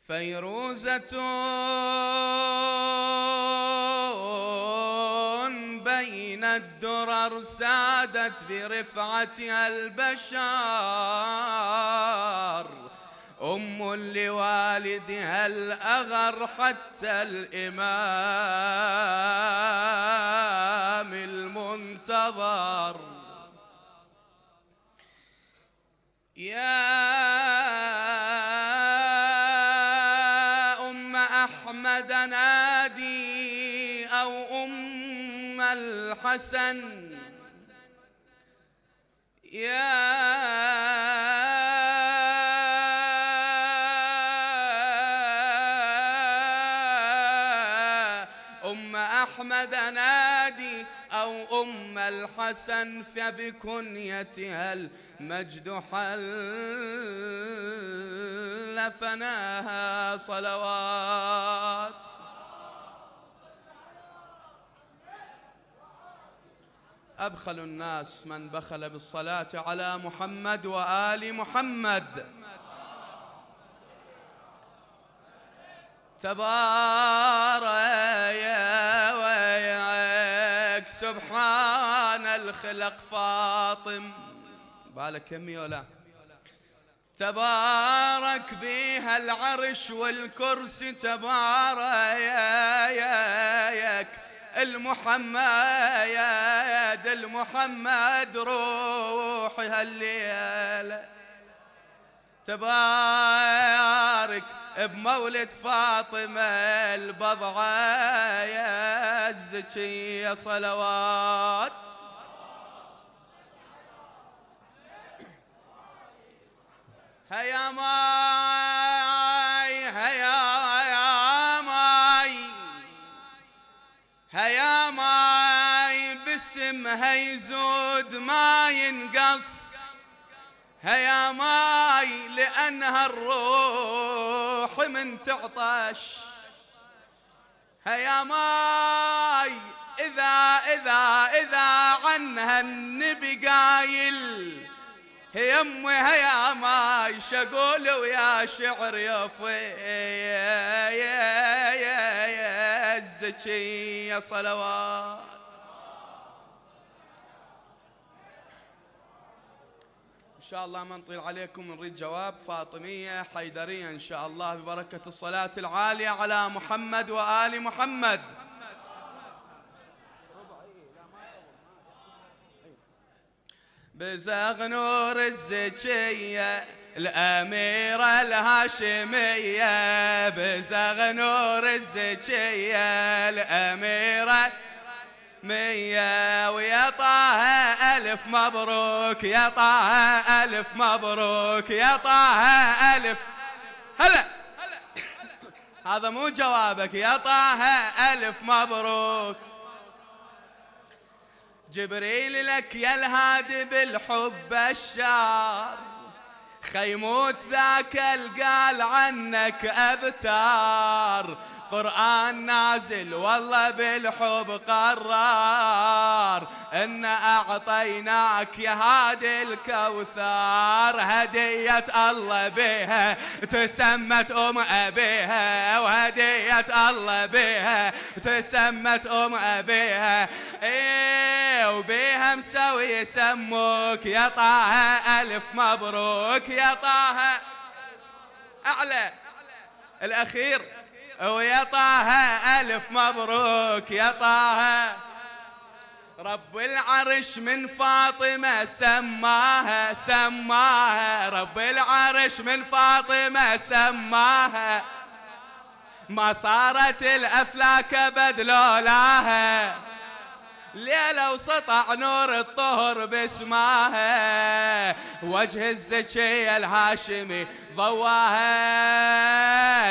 فيروزة بين الدرر سادت برفعتها البشر، أم لوالدها الأغر حتى الإمام المنتظر. يا أم أحمد نادي أو أم الحسن، يا أم أحمد نادي أو أم الحسن، فبكنيتها المجد حل فناها صلوات. أبخل الناس من بخل بالصلاة على محمد وآل محمد. تبارك سبحان الخلق فاطم، بالك يمي ولا؟ تبارك بيها العرش والكرسي، تبارك المحمد المحمد روحي هالليلة. تبارك بمولد فاطمة البضعة يا الزكية صلوات. هيا ماي هيا ماي هيا ماي باسم هيزود ما ينقص، هيا ماي لأنها الروح من تعطش، هيا ماي إذا عنها النبي قايل، هي أمي هيا ماي شقول ويا شعر يفي الزكية صلوات. إن شاء الله ما نطيل عليكم، نريد جواب فاطمية حيدرية إن شاء الله ببركة الصلاة العالية على محمد وآل محمد. بزغ نور الزكية الأميرة الهاشمية، بزغ نور الزكية الأميرة مية، ويا طه ألف مبروك، يا طه ألف مبروك، يا طه ألف. هلا هذا مو جوابك، يا طه ألف مبروك. جبريل لك يا الهادي بالحب الشار، خيموت ذاك القال عنك أبتار، قرآن نازل والله بالحب قرار، إن أعطيناك يا هادي الكوثر، هدية الله بها تسمت أم أبيها، وهدية الله بها تسمت أم أبيها، وبيها مسوي يسموك يا طه ألف مبروك، يا طه أعلى الأخير، ويا طه ألف مبروك، يا طه. رب العرش من فاطمة سماها سماها، رب العرش من فاطمة سماها، ما صارت الأفلاك بدلولاها، ليلة وسطع نور الطهر باسماها، وجه الزكية الهاشمي ضواها،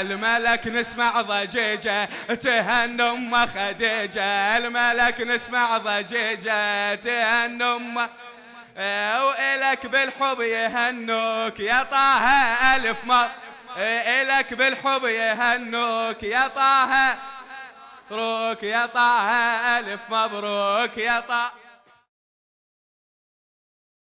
الملك نسمع ضجيجه تهن أم خديجة، الملك نسمع ضجيجه تهن أم، وإلك بالحب يهنوك يا طه ألف إلك بالحب يهنوك يا طه، مبروك يا طه ألف مبروك يا طه.